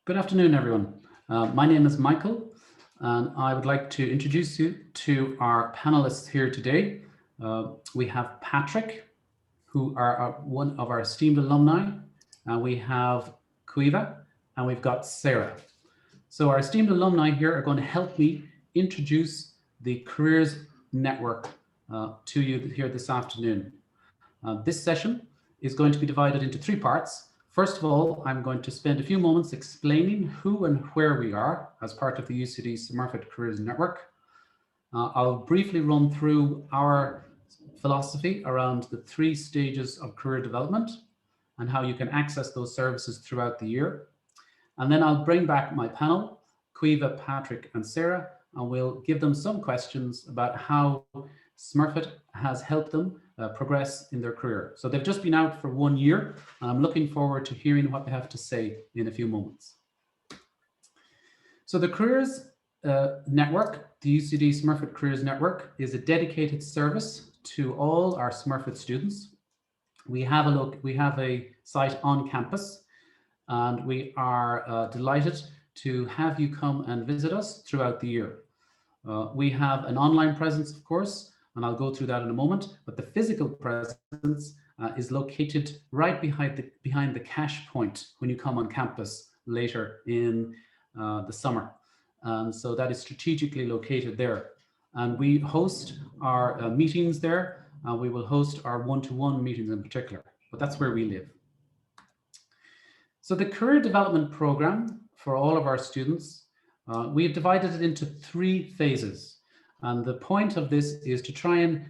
Good afternoon, everyone. My name is Michael, and I would like to introduce you to our panelists here today. We have Patrick, who are one of our esteemed alumni, and we have Cueva, and we've got Sarah. So our esteemed alumni here are going to help me introduce the Careers Network to you here this afternoon. This session is going to be divided into three parts. First of all, I'm going to spend a few moments explaining who and where we are as part of the UCD Smurfit Careers Network. I'll briefly run through our philosophy around the 3 stages of career development and how you can access those services throughout the year. And then I'll bring back my panel, Cueva, Patrick, and Sarah, and we'll give them some questions about how Smurfit has helped them progress in their career. So they've just been out for 1 year, and I'm looking forward to hearing what they have to say in a few moments. So the Careers Network, the UCD Smurfit Careers Network, is a dedicated service to all our Smurfit students. We have a site on campus, and we are delighted to have you come and visit us throughout the year. We have an online presence, of course, and I'll go through that in a moment, but the physical presence is located right behind the cash point when you come on campus later in the summer. So that is strategically located there. And we host our meetings there. We will host our one-to-one meetings in particular, but that's where we live. So the career development program for all of our students, we have divided it into 3 phases. And the point of this is to try and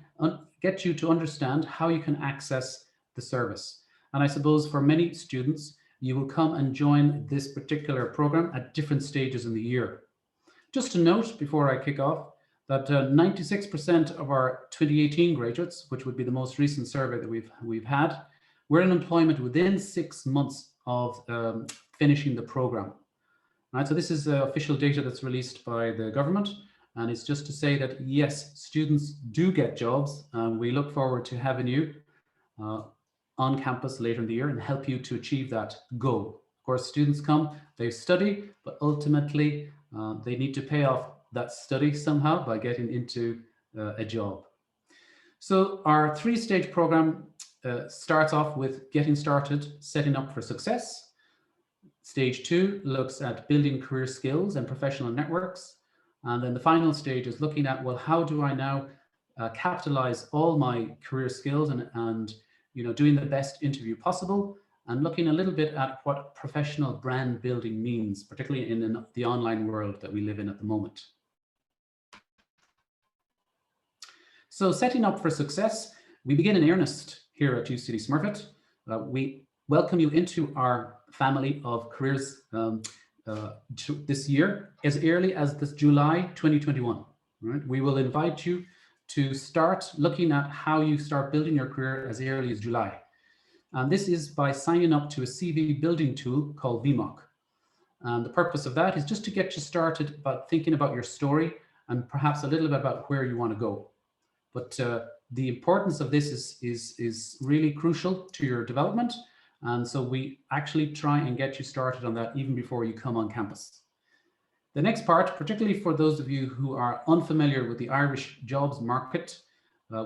get you to understand how you can access the service. And I suppose for many students, you will come and join this particular program at different stages in the year. Just to note before I kick off that 96% of our 2018 graduates, which would be the most recent survey that we've had, were in employment within 6 months of finishing the program. Right, so this is official data that's released by the government. And it's just to say that, yes, students do get jobs, and we look forward to having you on campus later in the year and help you to achieve that goal. Of course, students come, they study, but ultimately they need to pay off that study somehow by getting into a job. So our 3-stage program starts off with getting started, setting up for success. Stage 2 looks at building career skills and professional networks. And then the final stage is looking at, well, how do I now capitalize all my career skills and doing the best interview possible, and looking a little bit at what professional brand building means, particularly in the online world that we live in at the moment. So setting up for success, we begin in earnest here at UCD Smurfit. We welcome you into our family of careers this year as early as this July 2021. Right? We will invite you to start looking at how you start building your career as early as July. And this is by signing up to a CV building tool called VMOC. And the purpose of that is just to get you started about thinking about your story and perhaps a little bit about where you want to go. But the importance of this is really crucial to your development. And so we actually try and get you started on that even before you come on campus. The next part, particularly for those of you who are unfamiliar with the Irish jobs market,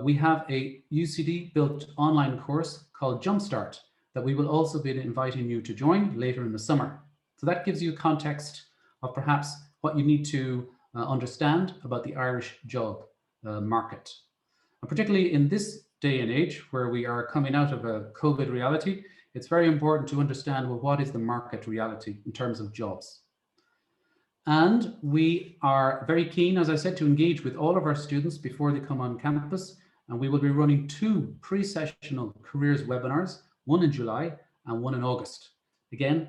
we have a UCD built online course called Jumpstart that we will also be inviting you to join later in the summer. So that gives you context of perhaps what you need to understand about the Irish job market. And particularly in this day and age where we are coming out of a COVID reality, it's very important to understand, well, what is the market reality in terms of jobs? And we are very keen, as I said, to engage with all of our students before they come on campus. And we will be running 2 pre-sessional careers webinars, one in July and one in August. Again,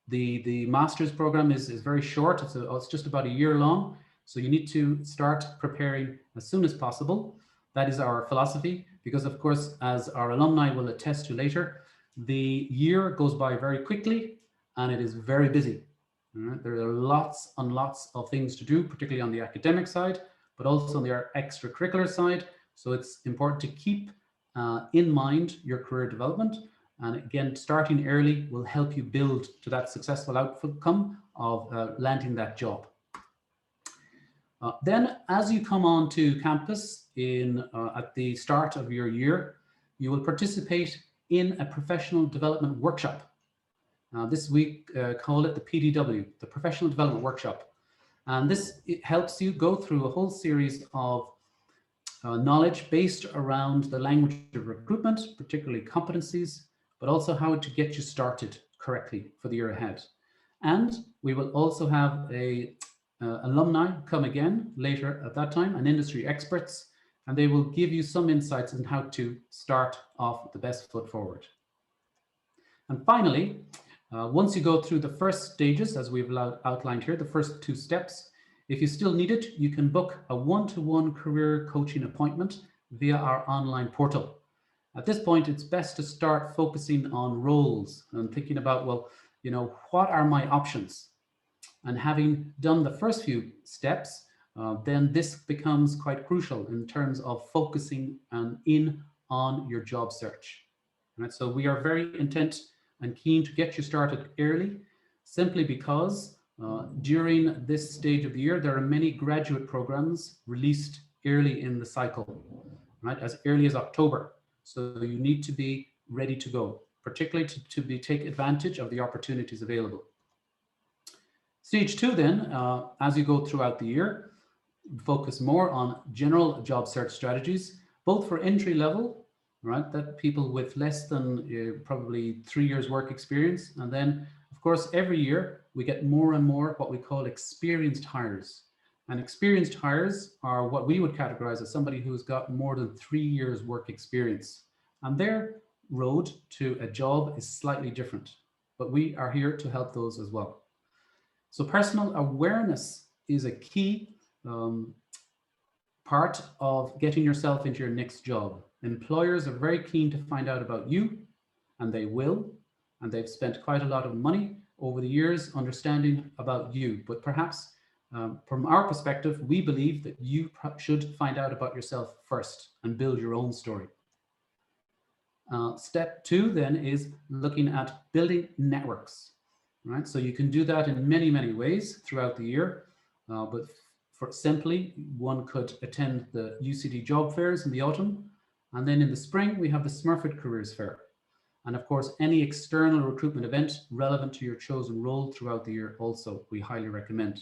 the master's program is very short. It's just about a year long. So you need to start preparing as soon as possible. That is our philosophy, because of course, as our alumni will attest to later, the year goes by very quickly and it is very busy. Right? There are lots and lots of things to do, particularly on the academic side, but also on the extracurricular side. So it's important to keep in mind your career development And again, starting early will help you build to that successful outcome of landing that job. Then as you come on to campus at the start of your year, you will participate in a professional development workshop. This week, call it the PDW, the Professional Development Workshop. And it helps you go through a whole series of knowledge based around the language of recruitment, particularly competencies, but also how to get you started correctly for the year ahead. And we will also have alumni come again later at that time, and industry experts, and they will give you some insights on how to start off with the best foot forward. And finally, once you go through the first stages, as we've outlined here, the first 2 steps, if you still need it, you can book a one-to-one career coaching appointment via our online portal. At this point, it's best to start focusing on roles and thinking about, well, what are my options? And having done the first few steps, then this becomes quite crucial in terms of focusing in on your job search. Right? So we are very intent and keen to get you started early, simply because during this stage of the year, there are many graduate programs released early in the cycle, right? As early as October. So you need to be ready to go, particularly to take advantage of the opportunities available. Stage 2 then, as you go throughout the year, focus more on general job search strategies, both for entry level, right, that people with less than probably 3 years work experience. And then, of course, every year we get more and more what we call experienced hires. And experienced hires are what we would categorize as somebody who's got more than 3 years work experience. And their road to a job is slightly different, but we are here to help those as well. So personal awareness is a key part of getting yourself into your next job. Employers are very keen to find out about you, and they will, and they've spent quite a lot of money over the years understanding about you. But perhaps from our perspective, we believe that you should find out about yourself first and build your own story. Step 2 then is looking at building networks, right? So you can do that in many, many ways throughout the year, but for simply, one could attend the UCD job fairs in the autumn, and then in the spring, we have the Smurfit Careers Fair. And of course, any external recruitment event relevant to your chosen role throughout the year also we highly recommend.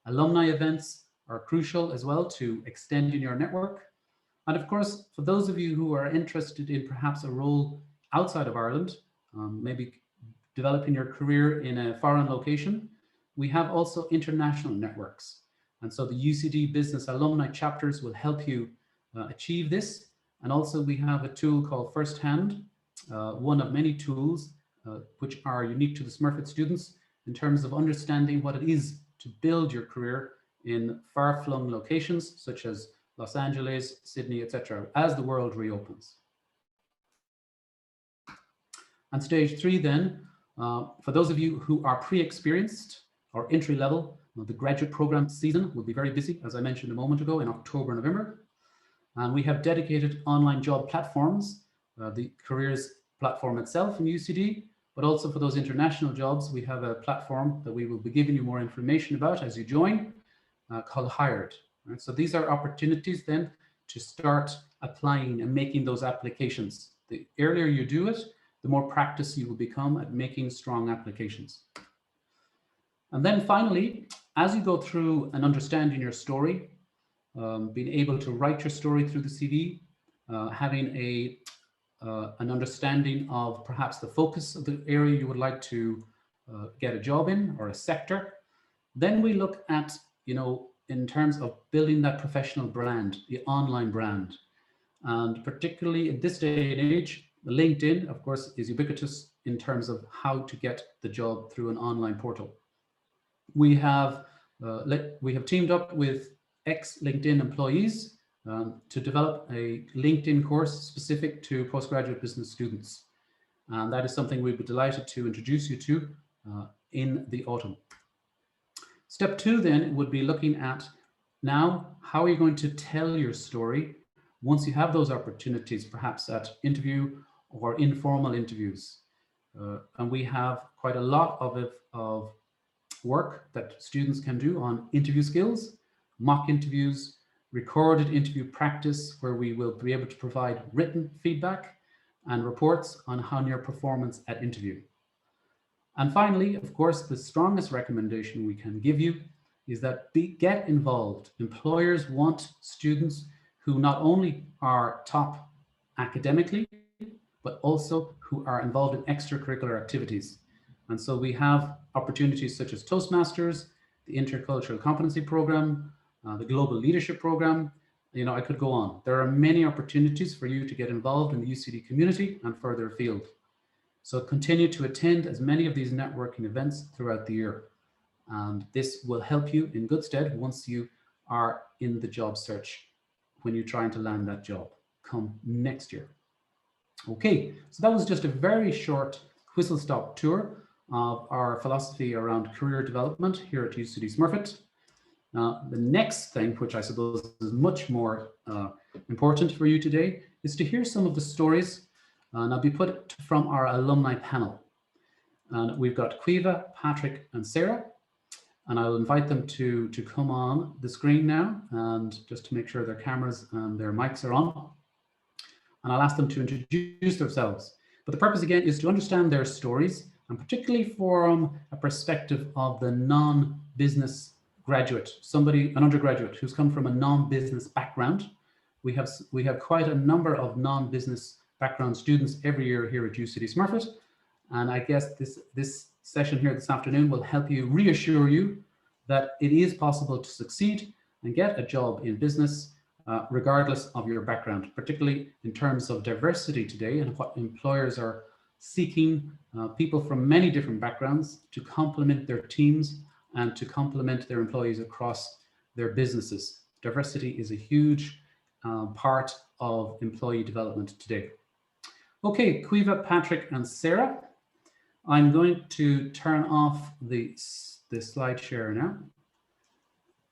Alumni events are crucial as well to extending your network. And of course, for those of you who are interested in perhaps a role outside of Ireland, maybe developing your career in a foreign location, we have also international networks. And so the UCD business alumni chapters will help you achieve this. And also we have a tool called First Hand, one of many tools which are unique to the Smurfit students in terms of understanding what it is to build your career in far-flung locations such as Los Angeles, Sydney, etc., as the world reopens. And stage 3 then, for those of you who are pre-experienced or entry level, the graduate program season will be very busy, as I mentioned a moment ago, in October, November. And we have dedicated online job platforms, the careers platform itself in UCD, but also for those international jobs, we have a platform that we will be giving you more information about as you join, called Hired. Right? So these are opportunities then to start applying and making those applications. The earlier you do it, the more practice you will become at making strong applications. And then finally, as you go through and understanding your story, being able to write your story through the CV, having an understanding of perhaps the focus of the area you would like to get a job in or a sector, then we look at, in terms of building that professional brand, the online brand. And particularly in this day and age, LinkedIn, of course, is ubiquitous in terms of how to get the job through an online portal. We have teamed up with ex-LinkedIn employees to develop a LinkedIn course specific to postgraduate business students. And that is something we'd be delighted to introduce you to in the autumn. Step 2 then would be looking at now, how are you going to tell your story once you have those opportunities, perhaps at interview or informal interviews. And we have quite a lot of work that students can do on interview skills, mock interviews, recorded interview practice, where we will be able to provide written feedback and reports on your performance at interview. And finally, of course, the strongest recommendation we can give you is that get involved. Employers want students who not only are top academically, but also who are involved in extracurricular activities. And so we have opportunities such as Toastmasters, the Intercultural Competency Program, the Global Leadership Program. You know, I could go on. There are many opportunities for you to get involved in the UCD community and further afield. So continue to attend as many of these networking events throughout the year. And this will help you in good stead once you are in the job search, when you're trying to land that job come next year. Okay, so that was just a very short whistle-stop tour of our philosophy around career development here at UCD Smurfit. The next thing, which I suppose is much more important for you today, is to hear some of the stories and I'll be put from our alumni panel. And we've got Caoimhe, Patrick, and Sarah. And I'll invite them to come on the screen now, and just to make sure their cameras and their mics are on. And I'll ask them to introduce themselves. But the purpose, again, is to understand their stories, and particularly from a perspective of the non-business graduate, an undergraduate who's come from a non-business background. We have quite a number of non-business background students every year here at UCD Smurfit. And I guess this session here this afternoon will help you, reassure you that it is possible to succeed and get a job in business regardless of your background, particularly in terms of diversity today and what employers are seeking people from many different backgrounds to complement their teams and to complement their employees across their businesses. Diversity is a huge part of employee development today. Okay, Caoimhe, Patrick, and Sarah. I'm going to turn off the slide share now.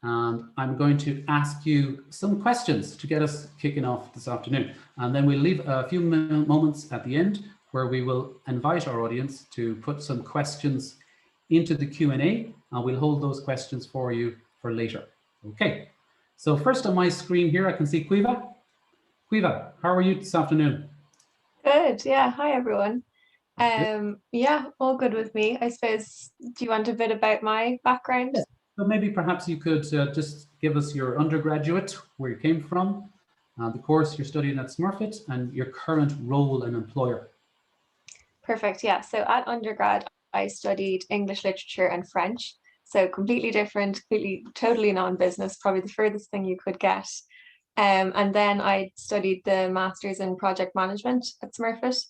And I'm going to ask you some questions to get us kicking off this afternoon. And then we'll leave a few moments at the end where we will invite our audience to put some questions into the Q&A, and we'll hold those questions for you for later. Okay, so first on my screen here, I can see Caoimhe. Caoimhe, how are you this afternoon? Good, yeah, hi everyone. Yeah, all good with me. I suppose, do you want a bit about my background? Yeah. So maybe perhaps you could just give us your undergraduate, where you came from, the course you're studying at Smurfit, and your current role and employer. Perfect, yeah. So at undergrad, I studied English literature and French. So completely different, totally non-business, probably the furthest thing you could get. And then I studied the Masters in Project Management at Smurfit.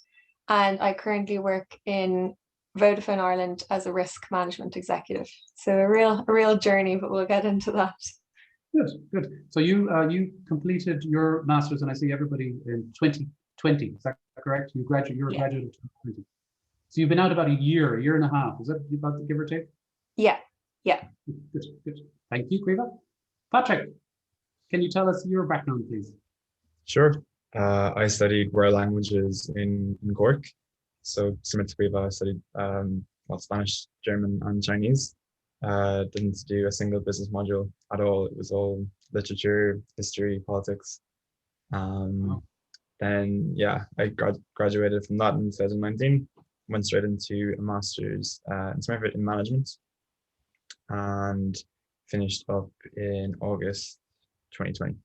And I currently work in Vodafone Ireland as a risk management executive. So a real journey, but we'll get into that. Good. So you completed your master's, and I see everybody in 2020. Is that correct? You're a graduate in 2020. So you've been out about a year and a half. Is that about the give or take? Yeah. Good. Thank you, Caoimhe. Patrick, can you tell us your background, please? Sure. I studied world languages in Cork. So similar to Caoimhe, I studied Spanish, German, and Chinese. Didn't do a single business module at all. It was all literature, history, politics. Then I graduated from that in 2019. Went straight into a master's in Smurfit in management, and finished up in August 2020.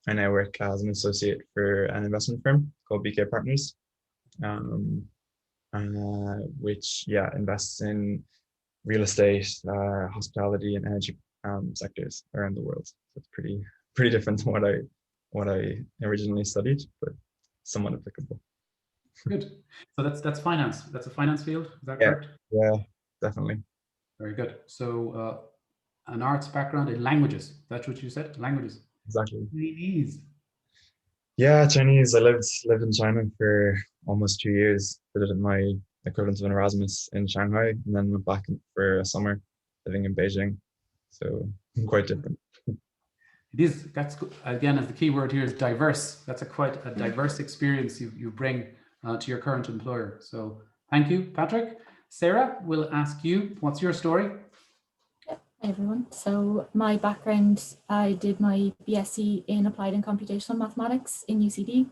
I now work as an associate for an investment firm called BK Partners, which invests in real estate, hospitality, and energy sectors around the world. So it's pretty different to what I originally studied, but somewhat applicable. Good. So that's finance. That's a finance field. Is that correct? Yeah, definitely. Very good. So an arts background in languages. That's what you said. Languages. Exactly. Chinese. Yeah, Chinese. I lived in China for almost 2 years. Did my equivalent of an Erasmus in Shanghai, and then went back for a summer living in Beijing. So quite different. It is. That's again, as the key word here is diverse. That's quite a diverse experience you bring to your current employer. So thank you, Patrick. Sarah, we'll ask you, what's your story? Hi everyone. So my background, I did my BSc in Applied and Computational Mathematics in UCD.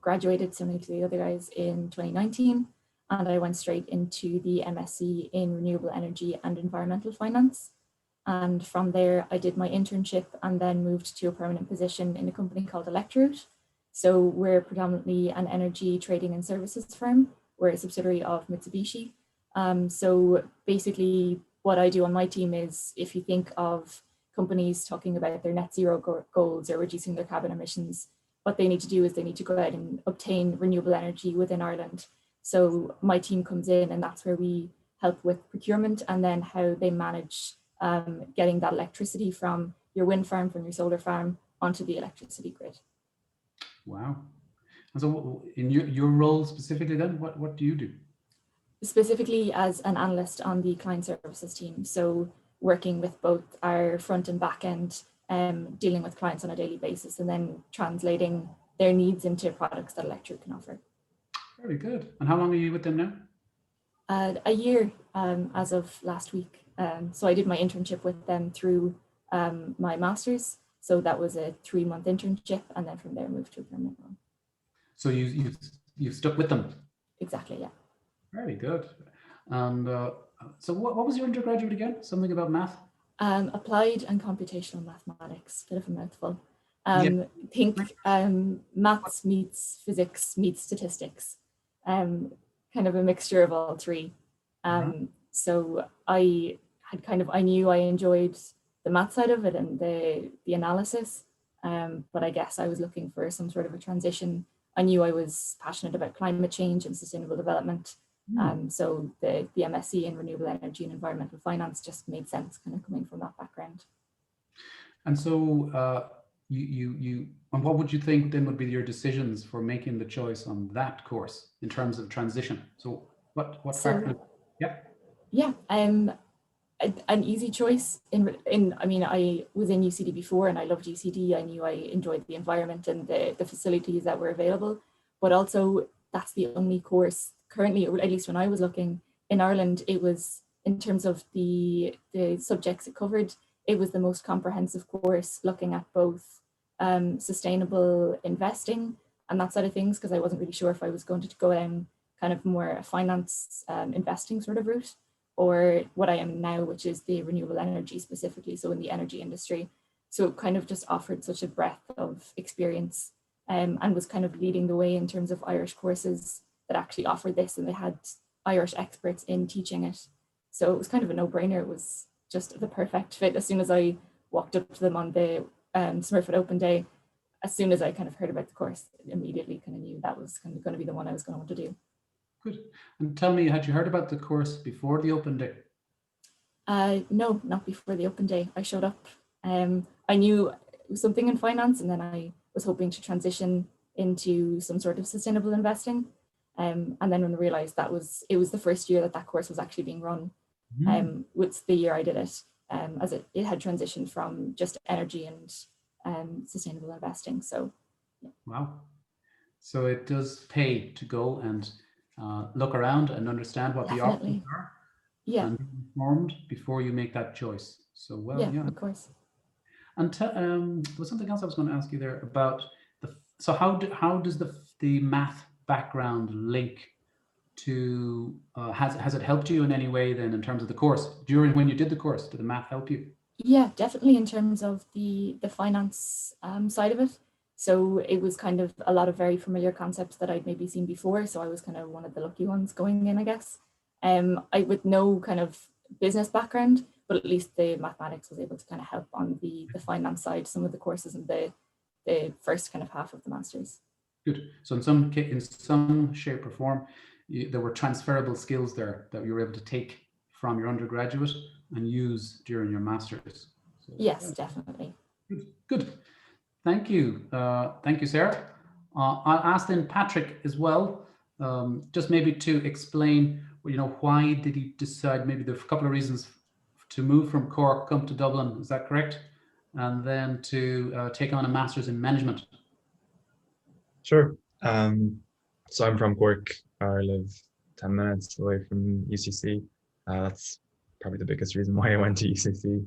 Graduated similar to the other guys in 2019, and I went straight into the MSc in Renewable Energy and Environmental Finance. And from there, I did my internship and then moved to a permanent position in a company called Electroot. So we're predominantly an energy trading and services firm. We're a subsidiary of Mitsubishi. So basically what I do on my team is, if you think of companies talking about their net zero goals or reducing their carbon emissions, what they need to do is they need to go out and obtain renewable energy within Ireland. So my team comes in, and that's where we help with procurement and then how they manage getting that electricity from your wind farm, from your solar farm onto the electricity grid. Wow. And so in your role specifically then, what do you do? Specifically as an analyst on the client services team. So working with both our front and back end, dealing with clients on a daily basis and then translating their needs into products that Electroot can offer. Very good. And how long are you with them now? A year as of last week. So I did my internship with them through my master's. So that was a 3-month internship, and then from there moved to a permanent role. So you've stuck with them? Exactly, yeah. Very good. And so what was your undergraduate again? Something about math? Applied and Computational Mathematics, bit of a mouthful. Yeah. Think maths meets physics meets statistics, kind of a mixture of all three. So I knew I enjoyed the math side of it and the analysis, but I guess I was looking for some sort of a transition. I knew I was passionate about climate change and sustainable development. So the MSc in Renewable Energy and Environmental Finance just made sense, kind of coming from that background. And so and what would you think then would be your decisions for making the choice on that course in terms of transition? So what factors? Yeah, an easy choice. I mean, I was in UCD before and I loved UCD. I knew I enjoyed the environment and the facilities that were available, but also that's the only course currently, or at least when I was looking in Ireland, it was, in terms of the subjects it covered, it was the most comprehensive course looking at both sustainable investing and that side of things, because I wasn't really sure if I was going to go down kind of more a finance investing sort of route, or what I am now, which is the renewable energy specifically, so in the energy industry. So it kind of just offered such a breadth of experience and was kind of leading the way in terms of Irish courses that actually offered this, and they had Irish experts in teaching it. So it was kind of a no-brainer. It was just the perfect fit. As soon as I walked up to them on the Smurfit Open Day, as soon as I kind of heard about the course, immediately kind of knew that was kind of going to be the one I was going to want to do. Good. And tell me, had you heard about the course before the Open Day? No, not before the Open Day. I showed up. I knew it was something in finance, and then I was hoping to transition into some sort of sustainable investing. And then when I realized it was the first year that course was actually being run, with the year I did it, as it had transitioned from just energy and sustainable investing. So, yeah. Wow. So it does pay to go and look around and understand what the options are, and be informed before you make that choice. So, well, yeah, of course. And there was something else I was going to ask you there about so how does the math background link to has it helped you in any way then in terms of the course when you did the course? Did the math help you? Yeah, definitely, in terms of the finance side of it. So it was kind of a lot of very familiar concepts that I'd maybe seen before. So I was kind of one of the lucky ones going in, I guess. I with no kind of business background, but at least the mathematics was able to kind of help on the finance side, some of the courses in the first kind of half of the master's. Good. So in some shape or form, there were transferable skills there that you were able to take from your undergraduate and use during your master's. So, yes, definitely. Good. Thank you. Thank you, Sarah. I'll ask then Patrick as well, just maybe to explain, why did he decide, maybe there are a couple of reasons to move from Cork, come to Dublin, is that correct? And then to take on a master's in management. Sure. So I'm from Cork. I live 10 minutes away from UCC. That's probably the biggest reason why I went to UCC.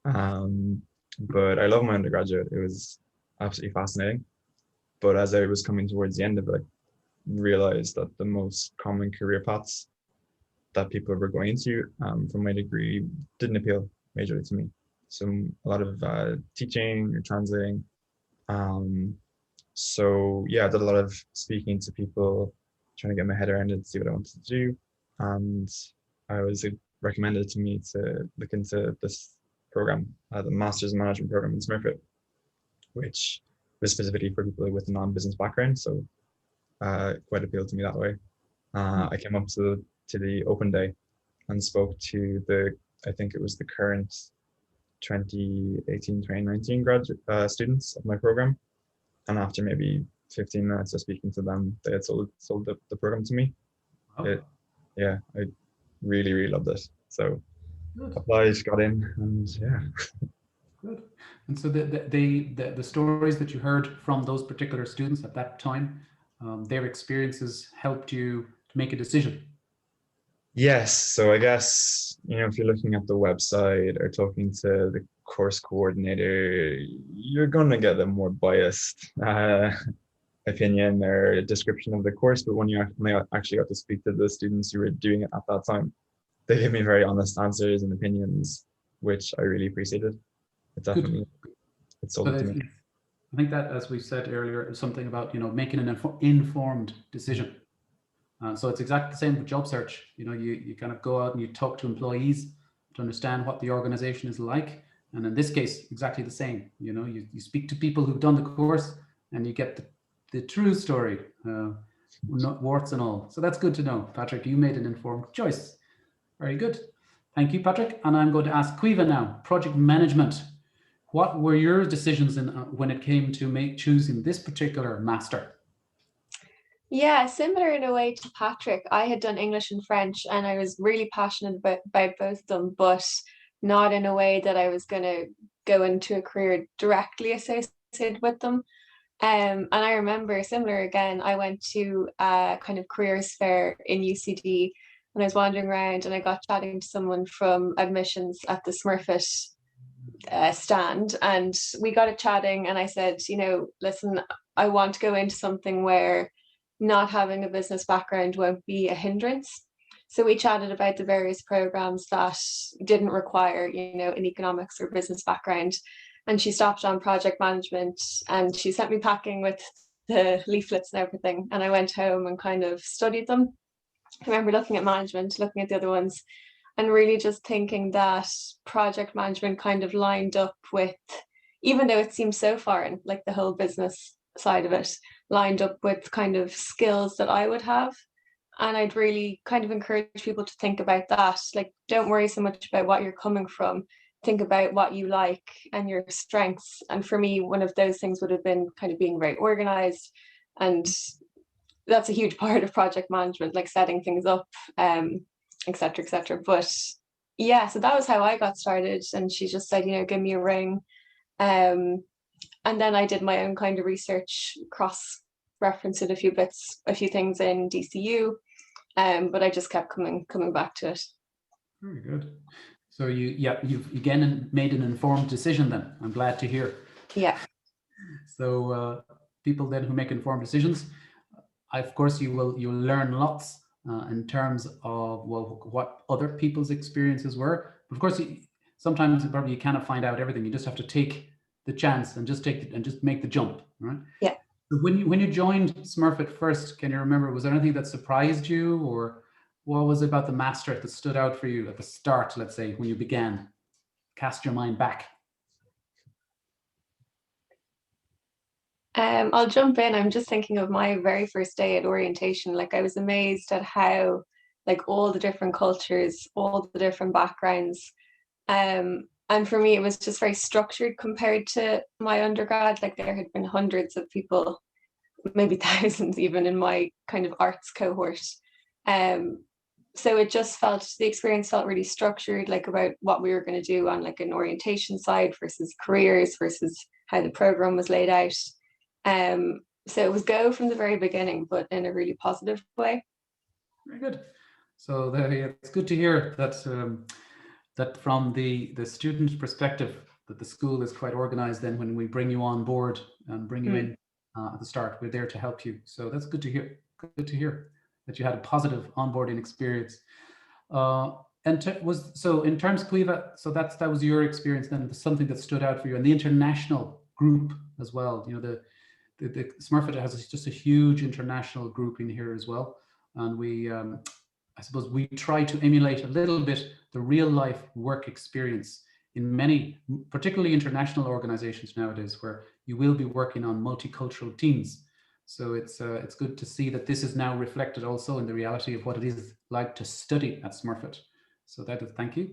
But I love my undergraduate. It was absolutely fascinating. But as I was coming towards the end of it, I realized that the most common career paths that people were going into from my degree didn't appeal majorly to me. So a lot of teaching or translating. So yeah, I did a lot of speaking to people, trying to get my head around it, see what I wanted to do. And I was recommended to me to look into this program, the Master's in Management program in Smurfit, which was specifically for people with a non-business background. So quite appealed to me that way. I came up to the open day and spoke to I think it was the current 2018-2019 graduate students of my program. And after maybe 15 minutes of speaking to them, they had sold the program to me. Oh, Yeah, I really, really loved it. So good. applied, got in, and yeah. Good. And so the stories that you heard from those particular students at that time, their experiences helped you to make a decision. Yes, so I guess, if you're looking at the website or talking to the course coordinator, you're going to get a more biased opinion or description of the course. But when I actually got to speak to the students who were doing it at that time, they gave me very honest answers and opinions, which I really appreciated. It definitely sold it to me. I think that, as we said earlier, is something about making an informed decision. So it's exactly the same with job search. You kind of go out and you talk to employees to understand what the organization is like, and in this case, exactly the same. You speak to people who've done the course, and you get the true story, warts and all. So that's good to know, Patrick. You made an informed choice. Very good. Thank you, Patrick. And I'm going to ask Caoimhe now, project management. What were your decisions when it came to choosing this particular master? Yeah, similar in a way to Patrick. I had done English and French, and I was really passionate about both of them, but not in a way that I was going to go into a career directly associated with them. And I remember, similar again, I went to a kind of careers fair in UCD, and I was wandering around, and I got chatting to someone from admissions at the Smurfit stand, and we got it chatting, and I said, listen, I want to go into something where not having a business background won't be a hindrance. So we chatted about the various programs that didn't require, an economics or business background. And she stopped on project management, and she sent me packing with the leaflets and everything. And I went home and kind of studied them. I remember looking at management, looking at the other ones, and really just thinking that project management kind of lined up with, even though it seems so foreign, like the whole business side of it, lined up with kind of skills that I would have. And I'd really kind of encourage people to think about that. Like, don't worry so much about what you're coming from. Think about what you like and your strengths. And for me, one of those things would have been kind of being very organized. And that's a huge part of project management, like setting things up, et cetera, et cetera. But yeah, so that was how I got started. And she just said, give me a ring. And then I did my own kind of research, cross-referenced a few things in DCU, but I just kept coming back to it. Very good. So you've again made an informed decision then. I'm glad to hear. Yeah. So people then who make informed decisions, of course you'll learn lots in terms of what other people's experiences were. But of course, sometimes probably you cannot find out everything. You just have to take the chance and just make the jump, right? Yeah. So when you joined Smurfit first, can you remember, was there anything that surprised you, or what was it about the master that stood out for you at the start, let's say, when you began? Cast your mind back. I'll jump in. I'm just thinking of my very first day at orientation. Like, I was amazed at how, like, all the different cultures, all the different backgrounds, and for me, it was just very structured compared to my undergrad. Like, there had been hundreds of people, maybe thousands even, in my kind of arts cohort. So it just the experience felt really structured, like about what we were going to do on like an orientation side versus careers versus how the program was laid out. So it was go from the very beginning, but in a really positive way. Very good. So it's good to hear that that from the student perspective, that the school is quite organized. Then when we bring you on board and bring you in at the start, we're there to help you. So that's good to hear. Good to hear that you had a positive onboarding experience. So in terms of Cuiva, so that was your experience. Then something that stood out for you, and the international group as well. You know, the Smurfit has just a huge international grouping here as well, and we I suppose we try to emulate a little bit the real life work experience in many, particularly international organizations nowadays, where you will be working on multicultural teams. So it's good to see that this is now reflected also in the reality of what it is like to study at Smurfit. So that is, thank you.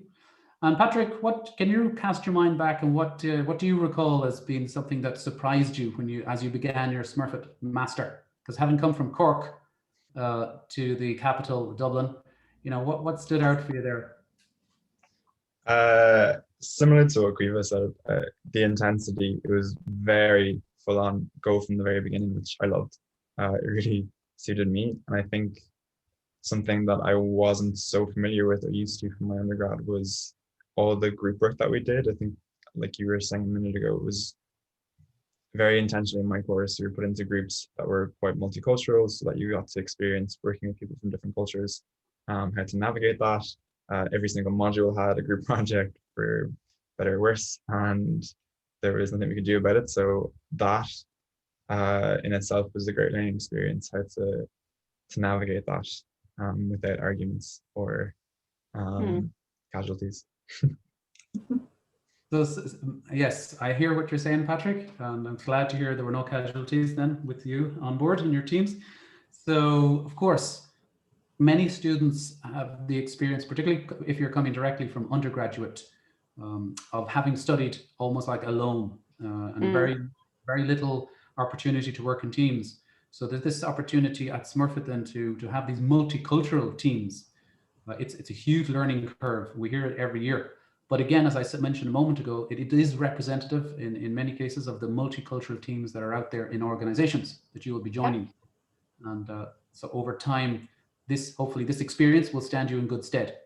And Patrick, what can you cast your mind back, and what do you recall as being something that surprised you as you began your Smurfit master? Because having come from Cork to the capital, Dublin, you know, what stood out for you there? Similar to what Cuiva said, the intensity, it was very full on, go from the very beginning, which I loved. It really suited me. And I think something that I wasn't so familiar with or used to from my undergrad was all the group work that we did. I think, like you were saying a minute ago, it was very intentionally in my course. We were put into groups that were quite multicultural, so that you got to experience working with people from different cultures, how to navigate that. Every single module had a group project, for better or worse, and there was nothing we could do about it. So that in itself was a great learning experience, how to navigate that without arguments or casualties. Yes, I hear what you're saying, Patrick, and I'm glad to hear there were no casualties then with you on board and your teams. So, of course, many students have the experience, particularly if you're coming directly from undergraduate, of having studied almost like alone and very little opportunity to work in teams. So there's this opportunity at Smurfit then to have these multicultural teams. It's a huge learning curve. We hear it every year. But again, as I mentioned a moment ago, it is representative in many cases of the multicultural teams that are out there in organizations that you will be joining. Yeah. And so over time, hopefully this experience will stand you in good stead.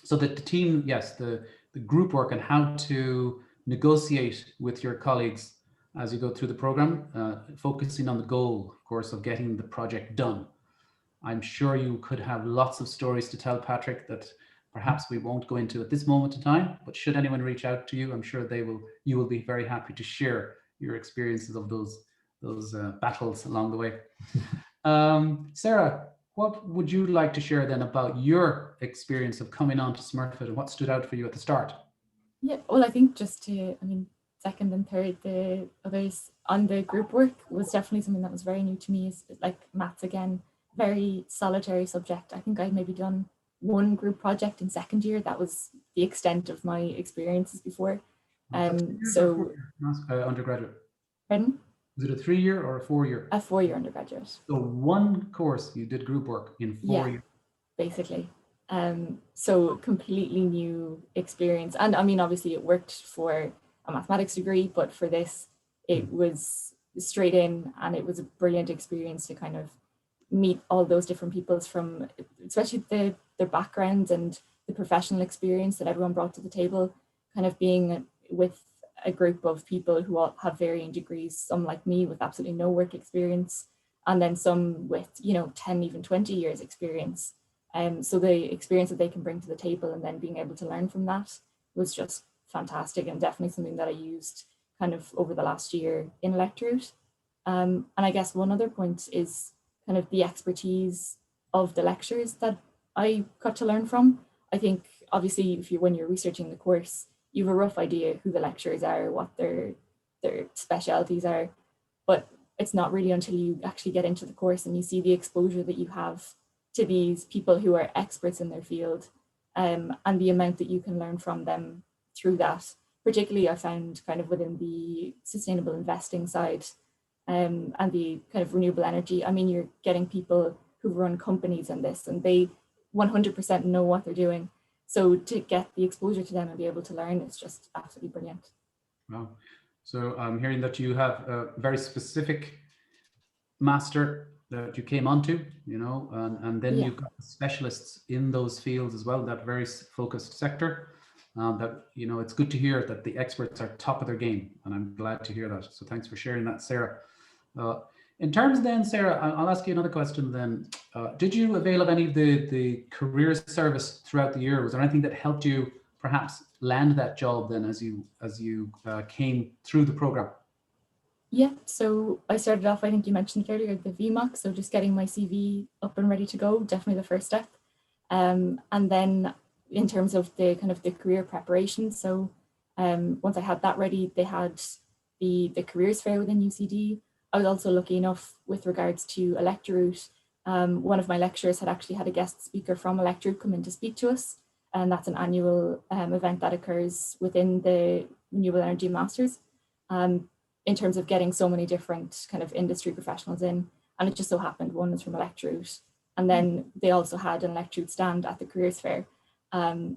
So that the team, yes, the group work and how to negotiate with your colleagues as you go through the program, focusing on the goal, of course, of getting the project done. I'm sure you could have lots of stories to tell, Patrick, that perhaps we won't go into at this moment in time, but should anyone reach out to you, I'm sure you will be very happy to share your experiences of those battles along the way. Sarah, what would you like to share then about your experience of coming on to Smurfit and what stood out for you at the start? Yeah, well, I think second and third, the others on the group work was definitely something that was very new to me. Is like maths again, very solitary subject. I think I'd maybe done one group project in second year. That was the extent of my experiences before. So undergraduate. Pardon? Was it a 3-year or a 4-year? A 4-year undergraduate. So one course you did group work in 4 years. Basically. So completely new experience. And I mean, obviously it worked for a mathematics degree, but for this, it was straight in, and it was a brilliant experience to kind of meet all those different peoples from, especially their backgrounds and the professional experience that everyone brought to the table, kind of being with a group of people who all have varying degrees, some like me with absolutely no work experience, and then some with, 10, even 20 years experience. So the experience that they can bring to the table and then being able to learn from that was just fantastic, and definitely something that I used kind of over the last year in Electorate. And I guess one other point is kind of the expertise of the lectures that I got to learn from. I think obviously when you're researching the course, you have a rough idea who the lecturers are, what their specialities are, but it's not really until you actually get into the course and you see the exposure that you have to these people who are experts in their field, and the amount that you can learn from them through that. Particularly I found kind of within the sustainable investing side, and the kind of renewable energy. I mean, you're getting people who run companies in this, and they 100% know what they're doing. So to get the exposure to them and be able to learn is just absolutely brilliant. Wow. So I'm hearing that you have a very specific master that you came onto, you know, and then Yeah. you've got specialists in those fields as well, that very focused sector. That, you know, it's good to hear that the experts are top of their game, and I'm glad to hear that. So thanks for sharing that, Sarah. In terms then, Sarah, I'll ask you another question then. Did you avail of any of the careers service throughout the year? Was there anything that helped you perhaps land that job then as you came through the program? Yeah, so I started off, I think you mentioned earlier, the VMOC, so just getting my CV up and ready to go, definitely the first step. And then in terms of the kind of the career preparation, so once I had that ready, they had the careers fair within UCD. I was also lucky enough with regards to Electroute. One of my lecturers had actually had a guest speaker from Electroute come in to speak to us, and that's an annual event that occurs within the Renewable Energy Masters. In terms of getting so many different kind of industry professionals in, and it just so happened one was from Electroute, and then they also had an Electroute stand at the careers fair.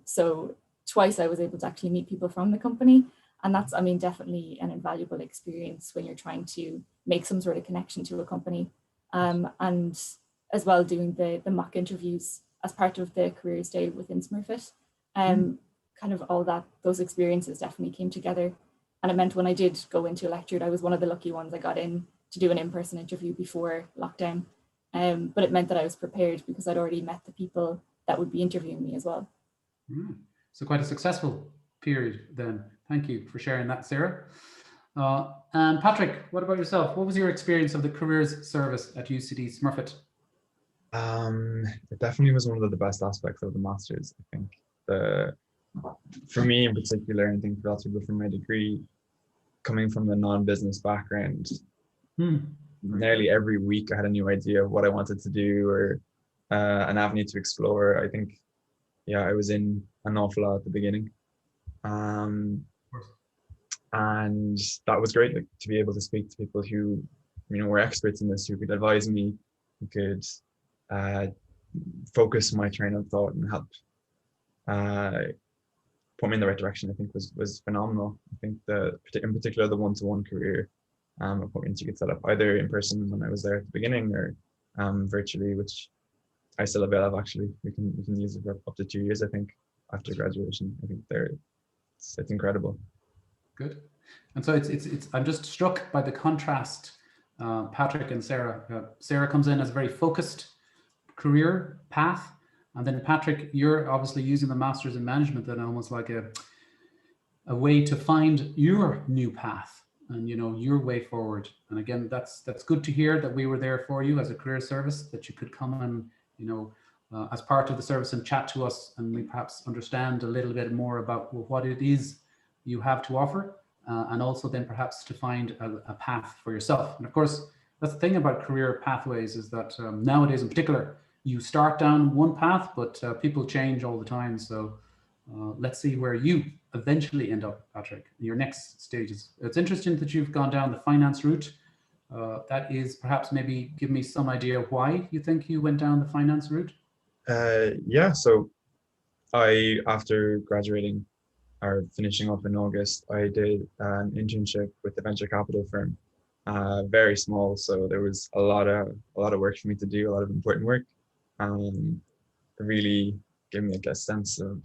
So twice I was able to actually meet people from the company, and that's, I mean, definitely an invaluable experience when you're trying to make some sort of connection to a company. And as well doing the mock interviews as part of the careers day within Smurfit. Kind of all that, those experiences definitely came together. And it meant when I did go into Electroute, I was one of the lucky ones. I got in to do an in-person interview before lockdown. But it meant that I was prepared because I'd already met the people that would be interviewing me as well. So quite a successful period then. Thank you for sharing that, Sarah. And Patrick, what about yourself? What was your experience of the careers service at UCD Smurfit? It definitely was one of the best aspects of the Masters, I think. For me in particular, and I think for lots of people from my degree, coming from a non-business background, nearly every week I had a new idea of what I wanted to do or an avenue to explore. I think, yeah, I was in an awful lot at the beginning. And that was great, like, to be able to speak to people who, you know, were experts in this, who could advise me, who could focus my train of thought and help put me in the right direction. I think was phenomenal. I think in particular the one-to-one career appointments you could set up either in person when I was there at the beginning or virtually, which I still avail of actually. We can use it for up to 2 years, I think, after graduation. I think it's incredible. Good. And so it's I'm just struck by the contrast, Patrick and Sarah. Sarah comes in as a very focused career path. And then Patrick, you're obviously using the Masters in Management then almost like a way to find your new path and, you know, your way forward. And again, that's good to hear that we were there for you as a career service, that you could come and, you know, as part of the service and chat to us, and we perhaps understand a little bit more about what it is you have to offer, and also then perhaps to find a path for yourself. And of course, that's the thing about career pathways is that nowadays in particular, you start down one path, but people change all the time. So let's see where you eventually end up, Patrick, in your next stages. It's interesting that you've gone down the finance route. That is perhaps maybe give me some idea why you think you went down the finance route. Yeah, so after graduating or finishing up in August, I did an internship with a venture capital firm, very small. So there was a lot of work for me to do, a lot of important work. Really gave me like a sense of,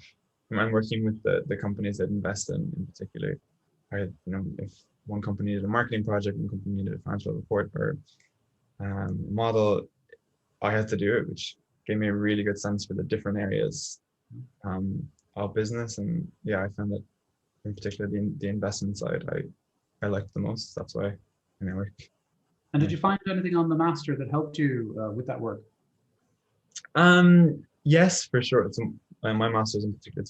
I'm working with the companies that invest in particular. You know, if one company did a marketing project, one company did a financial report or model, I had to do it, which gave me a really good sense for the different areas of business. And yeah, I found that in particular the investment side I liked the most. That's why I work. And did you find anything on the master that helped you with that work? Yes, for sure. My master's in particular,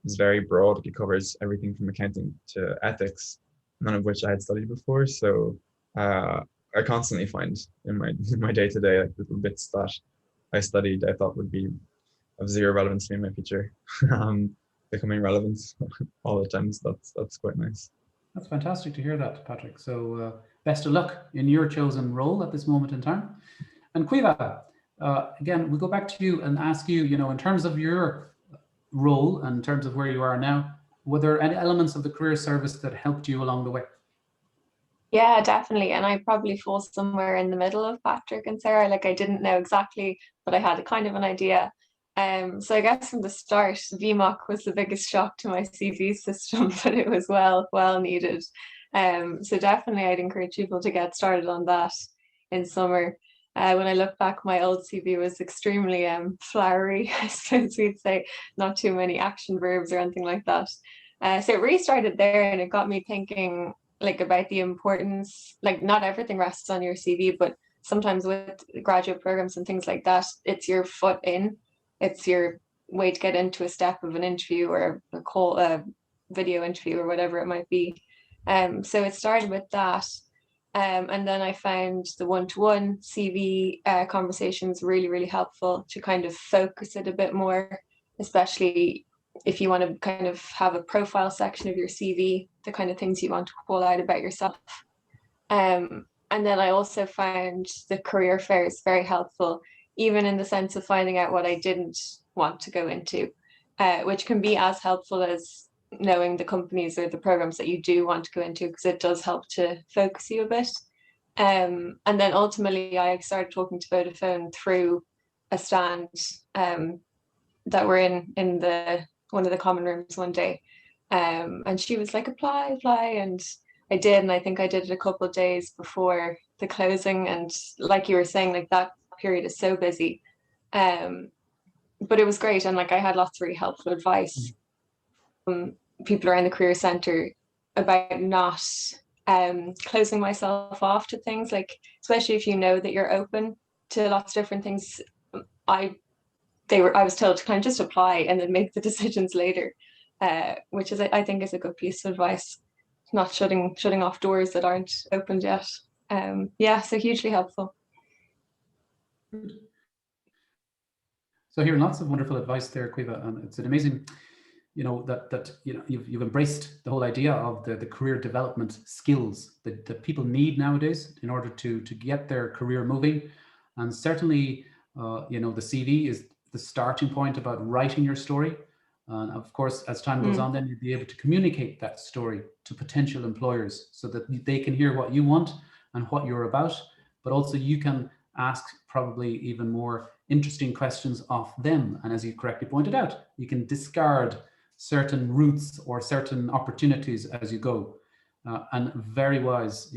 it's very broad. It covers everything from accounting to ethics, none of which I had studied before. So I constantly find in my day-to-day like little bits that I studied I thought would be of zero relevance to me in my future becoming relevant all the time. So that's quite nice. That's fantastic to hear that, Patrick. So best of luck in your chosen role at this moment in time. And Caoimhe, again, we'll go back to you and ask you, you know, in terms of your role and in terms of where you are now, were there any elements of the career service that helped you along the way? Yeah, definitely. And I probably fall somewhere in the middle of Patrick and Sarah. Like I didn't know exactly, but I had a kind of an idea. So I guess from the start, VMOC was the biggest shock to my CV system, but it was well needed. So definitely I'd encourage people to get started on that in summer. When I look back, my old CV was extremely flowery, I suppose we'd say, not too many action verbs or anything like that. So it really started there, and it got me thinking like about the importance, like not everything rests on your CV, but sometimes with graduate programs and things like that, it's your foot in, it's your way to get into a step of an interview or a call, a video interview or whatever it might be. So it started with that. And then I found the one-to-one CV conversations really helpful to kind of focus it a bit more, especially if you want to kind of have a profile section of your CV, the kind of things you want to call out about yourself. And then I also found the career fairs very helpful, even in the sense of finding out what I didn't want to go into, which can be as helpful as knowing the companies or the programs that you do want to go into, because it does help to focus you a bit. And then ultimately I started talking to Vodafone through a stand that we're in the one of the common rooms one day. And she was like, apply. And I did. And I think I did it a couple of days before the closing. And like you were saying, like that period is so busy. But it was great. And like I had lots of really helpful advice from people around the career centre about not closing myself off to things, like especially if you know that you're open to lots of different things. I was told to kind of just apply and then make the decisions later, which is I think is a good piece of advice. Not shutting off doors that aren't opened yet. Yeah, so hugely helpful. So hearing lots of wonderful advice there, Quiva, and it's an amazing, that you've embraced the whole idea of the career development skills that people need nowadays in order to get their career moving. And certainly, the CV is the starting point about writing your story. And of course, as time goes on, then you'll be able to communicate that story to potential employers so that they can hear what you want and what you're about, but also you can ask probably even more interesting questions of them. And as you correctly pointed out, you can discard certain routes or certain opportunities as you go. And very wise,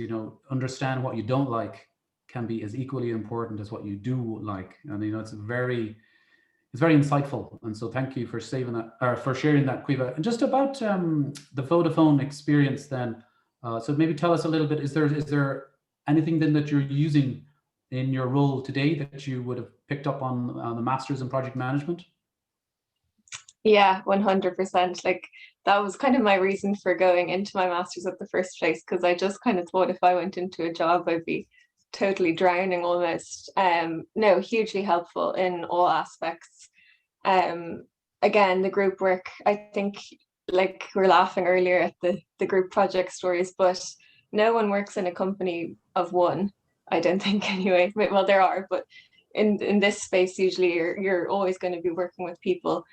understand what you don't like can be as equally important as what you do like. And it's very insightful. And so thank you for sharing that, Quiva. And just about the Vodafone experience then. So maybe tell us a little bit, is there anything then that you're using in your role today that you would have picked up on the Masters in Project Management? Yeah, 100%. Like that was kind of my reason for going into my Masters at the first place, because I just kind of thought if I went into a job, I'd be totally drowning almost. No, hugely helpful in all aspects. Again, the group work, I think, like we were laughing earlier at the group project stories, but no one works in a company of one, I don't think anyway. Well, there are, but in this space, usually you're always going to be working with people.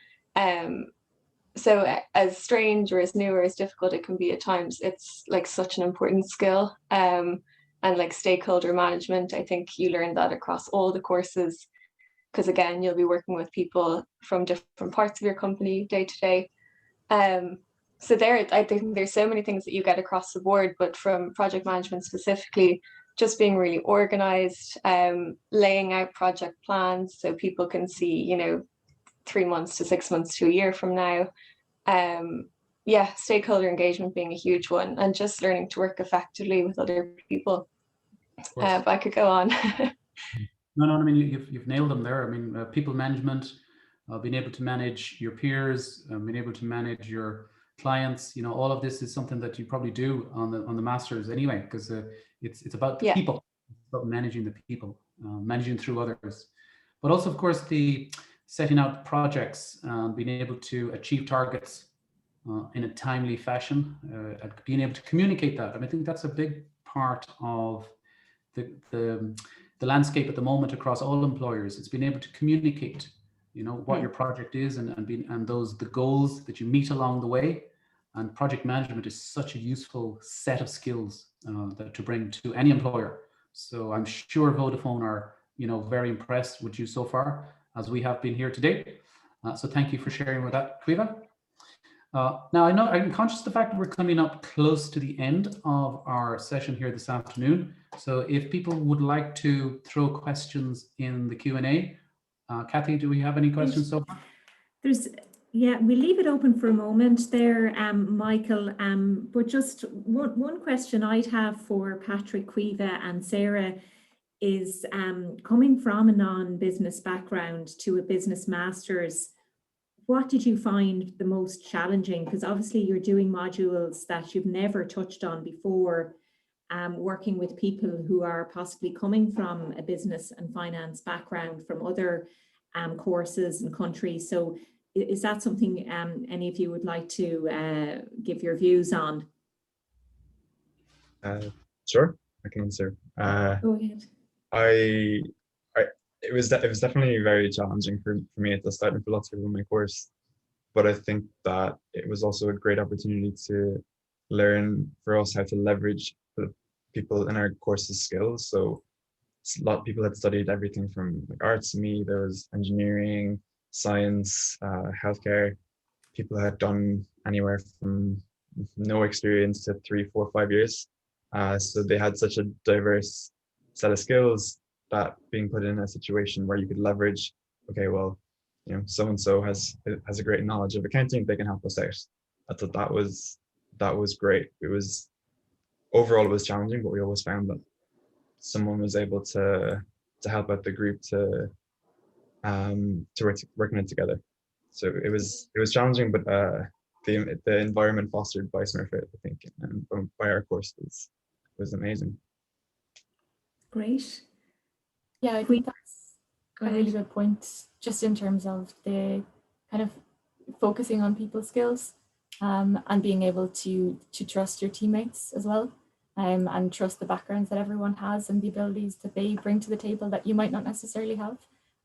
So as strange or as new or as difficult it can be at times, it's like such an important skill. And like stakeholder management, I think you learn that across all the courses, because again, you'll be working with people from different parts of your company day to day. So I think there's so many things that you get across the board, but from project management specifically, just being really organized, laying out project plans so people can see, 3 months to 6 months to a year from now. Yeah, stakeholder engagement being a huge one, and just learning to work effectively with other people. But I could go on. No, I mean, you've nailed them there. I mean, people management, being able to manage your peers, being able to manage your clients, all of this is something that you probably do on the Masters anyway, because it's about the people, it's about managing the people, managing through others. But also, of course, the setting out projects, being able to achieve targets in a timely fashion, being able to communicate that. I mean, I think that's a big part of the landscape at the moment across all employers. It's being able to communicate, what your project is and the goals that you meet along the way, And project management is such a useful set of skills to bring to any employer. So I'm sure Vodafone are, very impressed with you so far, as we have been here today. So thank you for sharing with that, Caoimhe. Now, I'm conscious of the fact that we're coming up close to the end of our session here this afternoon. So if people would like to throw questions in the Q&A, Kathy, do we have any questions so far? Yeah, we leave it open for a moment there, Michael. But just one question I'd have for Patrick, Caoimhe and Sarah is coming from a non-business background to a business master's, what did you find the most challenging? Because obviously you're doing modules that you've never touched on before, working with people who are possibly coming from a business and finance background from other courses and countries. So is that something any of you would like to give your views on? Sure, I can answer. Go ahead. It was definitely very challenging for me at the start and for lots of people in my course, but I think that it was also a great opportunity to learn for us how to leverage the people in our course's skills. So a lot of people had studied everything from like arts. Me, there was engineering, science, healthcare. People had done anywhere from no experience to 3, 4, 5 years. So they had such a diverse set of skills that being put in a situation where you could leverage, okay, well, so-and-so has a great knowledge of accounting, they can help us out. I thought that was great. It was, overall it was challenging, but we always found that someone was able to help out the group to working it together. So it was challenging, but the environment fostered by Smurfit, I think, and by our course was amazing. Great. Yeah, I think that's a really good point, just in terms of the kind of focusing on people's skills and being able to trust your teammates as well, and trust the backgrounds that everyone has and the abilities that they bring to the table that you might not necessarily have.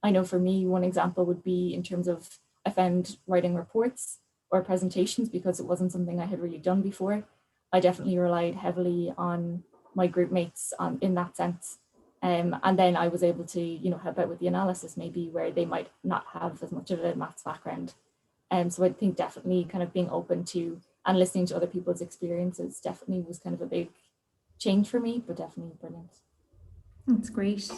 I know for me, one example would be in terms of I found writing reports or presentations, because it wasn't something I had really done before. I definitely relied heavily on my group mates in that sense. And then I was able to, help out with the analysis maybe where they might not have as much of a maths background. So I think definitely kind of being open to and listening to other people's experiences definitely was kind of a big change for me, but definitely brilliant. That's great.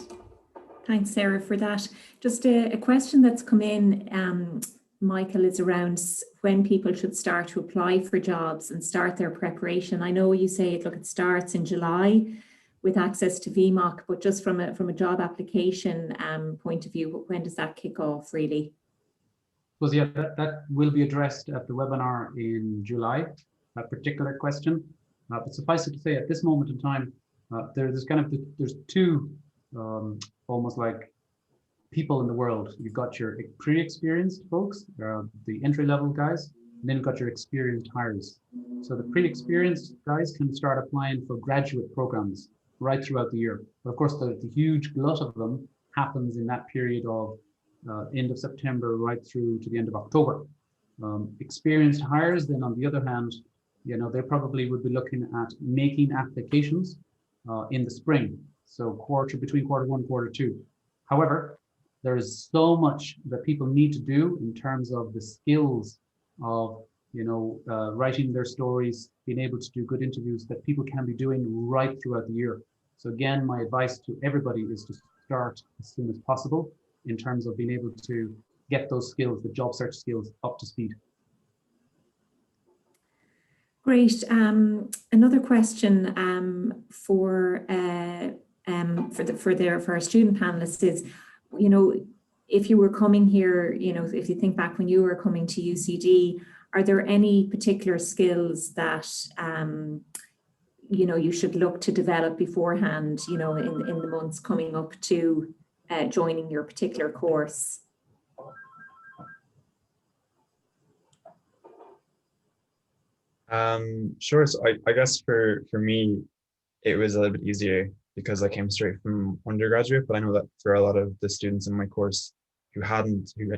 Thanks, Sarah, for that. Just a question that's come in, Michael, is around when people should start to apply for jobs and start their preparation. I know you say it starts in July with access to VMOC, but just from a job application point of view, when does that kick off really? Well, yeah, that will be addressed at the webinar in July, that particular question. But suffice it to say, at this moment in time, there's two almost like people in the world. You've got your pre-experienced folks, the entry-level guys, and then you've got your experienced hires. So the pre-experienced guys can start applying for graduate programs right throughout the year. But of course, the huge glut of them happens in that period of end of September right through to the end of October. Experienced hires, then on the other hand, they probably would be looking at making applications in the spring. So between quarter 1 and quarter 2. However, there is so much that people need to do in terms of the skills of, writing their stories, being able to do good interviews that people can be doing right throughout the year. So again, my advice to everybody is to start as soon as possible in terms of being able to get those skills, the job search skills, up to speed. Great. Another question for our student panelists is, if you were coming here, if you think back when you were coming to UCD, are there any particular skills that you should look to develop beforehand, in the months coming up to joining your particular course? Sure. So I guess for me, it was a little bit easier because I came straight from undergraduate, but I know that for a lot of the students in my course who had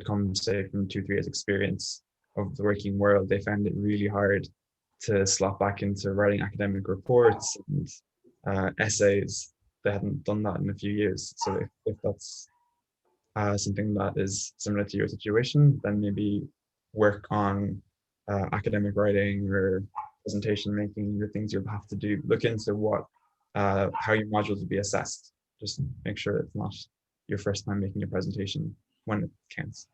come, say, from 2-3 years experience of the working world, they found it really hard to slot back into writing academic reports and essays. They hadn't done that in a few years. So if that's something that is similar to your situation, then maybe work on academic writing or presentation making, the things you'll have to do. Look into what how your modules will be assessed. Just make sure it's not your first time making a presentation when it counts.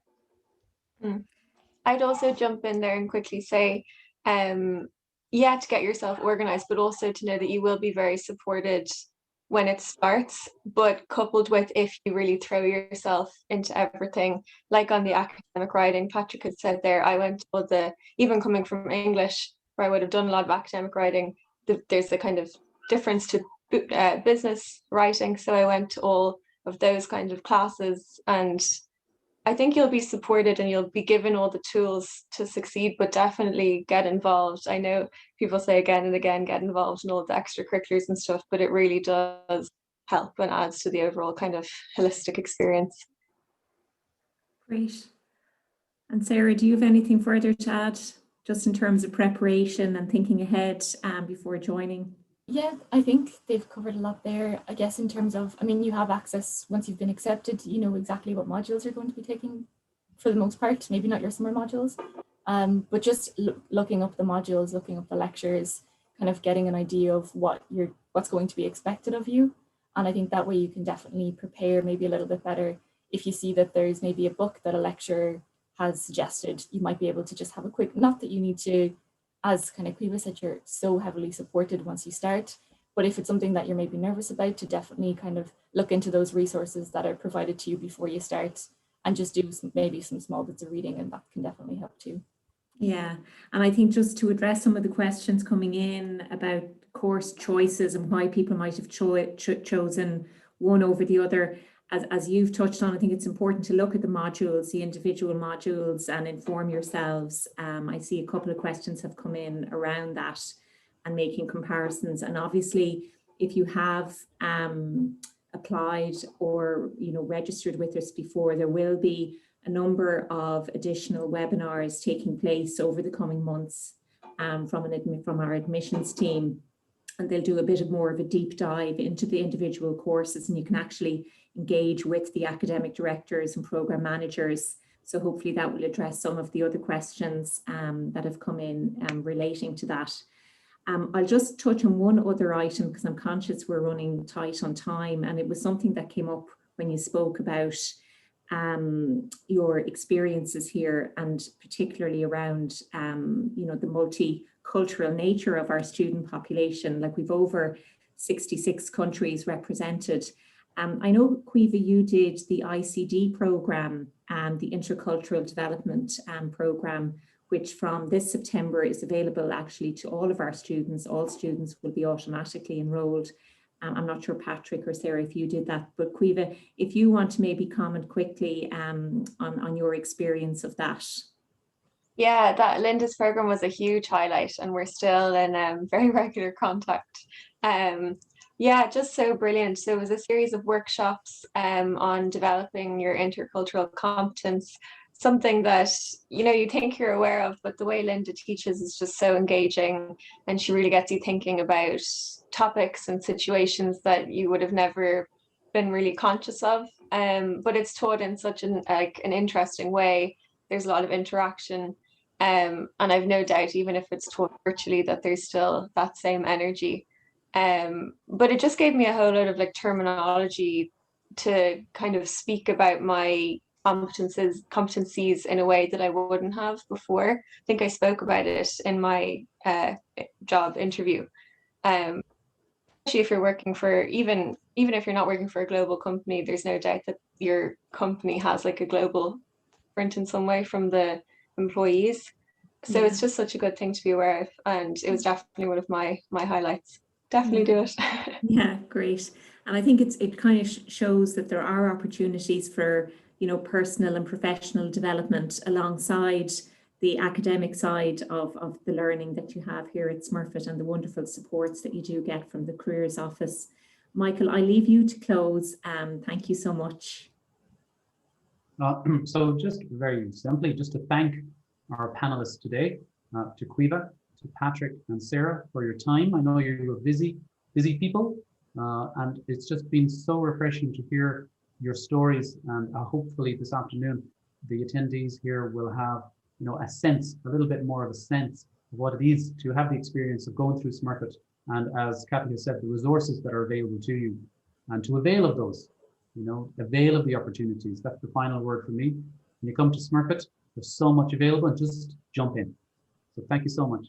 I'd also jump in there and quickly say, yeah, to get yourself organized, but also to know that you will be very supported when it starts, but coupled with if you really throw yourself into everything, like on the academic writing, Patrick had said there, I went to even coming from English, where I would have done a lot of academic writing, there's a kind of difference to business writing. So I went to all of those kind of classes, and I think you'll be supported and you'll be given all the tools to succeed, but definitely get involved. I know people say again and again, get involved in all the extracurriculars and stuff, but it really does help and adds to the overall kind of holistic experience. Great. And Sarah, do you have anything further to add, just in terms of preparation and thinking ahead before joining? Yeah, I think they've covered a lot there. I guess in terms of, I mean, you have access once you've been accepted, you know exactly what modules you're going to be taking for the most part, maybe not your summer modules, but just looking up the modules, looking up the lectures, kind of getting an idea of what's going to be expected of you. And I think that way you can definitely prepare maybe a little bit better. If you see that there's maybe a book that a lecturer has suggested, you might be able to just have a quick, not that you need to, as kind of Quiva said, you're so heavily supported once you start, but if it's something that you're maybe nervous about, to definitely kind of look into those resources that are provided to you before you start, and just do maybe some small bits of reading, and that can definitely help too. Yeah, and I think just to address some of the questions coming in about course choices and why people might have chosen one over the other, as you've touched on, I think it's important to look at the modules, the individual modules, and inform yourselves. I see a couple of questions have come in around that and making comparisons. And obviously, if you have applied or registered with us before, there will be a number of additional webinars taking place over the coming months from our admissions team. And they'll do a bit more of a deep dive into the individual courses, and you can actually engage with the academic directors and program managers. So hopefully that will address some of the other questions that have come in relating to that. I'll just touch on one other item because I'm conscious we're running tight on time, and it was something that came up when you spoke about your experiences here, and particularly around the multicultural nature of our student population. Like, we've over 66 countries represented. I know, Quiva, you did the ICD program and the Intercultural Development program, which from this September is available actually to all of our students. All students will be automatically enrolled. I'm not sure, Patrick or Sarah, if you did that, but Quiva, if you want to maybe comment quickly on your experience of that. Yeah, that Linda's program was a huge highlight, and we're still in very regular contact. Yeah, just so brilliant. So it was a series of workshops on developing your intercultural competence, something that you think you're aware of, but the way Linda teaches is just so engaging, and she really gets you thinking about topics and situations that you would have never been really conscious of. But it's taught in such an interesting way. There's a lot of interaction. And I've no doubt, even if it's taught virtually, that there's still that same energy. But it just gave me a whole lot of terminology to kind of speak about my competencies in a way that I wouldn't have before. I think I spoke about it in my job interview. Especially if you're working for, even if you're not working for a global company, there's no doubt that your company has a global print in some way from the employees. So it's just such a good thing to be aware of, and it was definitely one of my highlights. Definitely do it. Yeah, great. And I think it kind of shows that there are opportunities for personal and professional development alongside the academic side of the learning that you have here at Smurfit, and the wonderful supports that you do get from the Careers Office. Michael, I leave you to close. Thank you so much. So just very simply, just to thank our panelists today, to Quiva, to Patrick and Sarah for your time. I know you're busy people, and it's just been so refreshing to hear your stories. And hopefully this afternoon, the attendees here will have, you know, a little bit more of a sense of what it is to have the experience of going through Smurfit. And as Kathy has said, the resources that are available to you, and to avail of those, you know, avail of the opportunities. That's the final word for me. When you come to Smurfit, there's so much available, and just jump in. So thank you so much.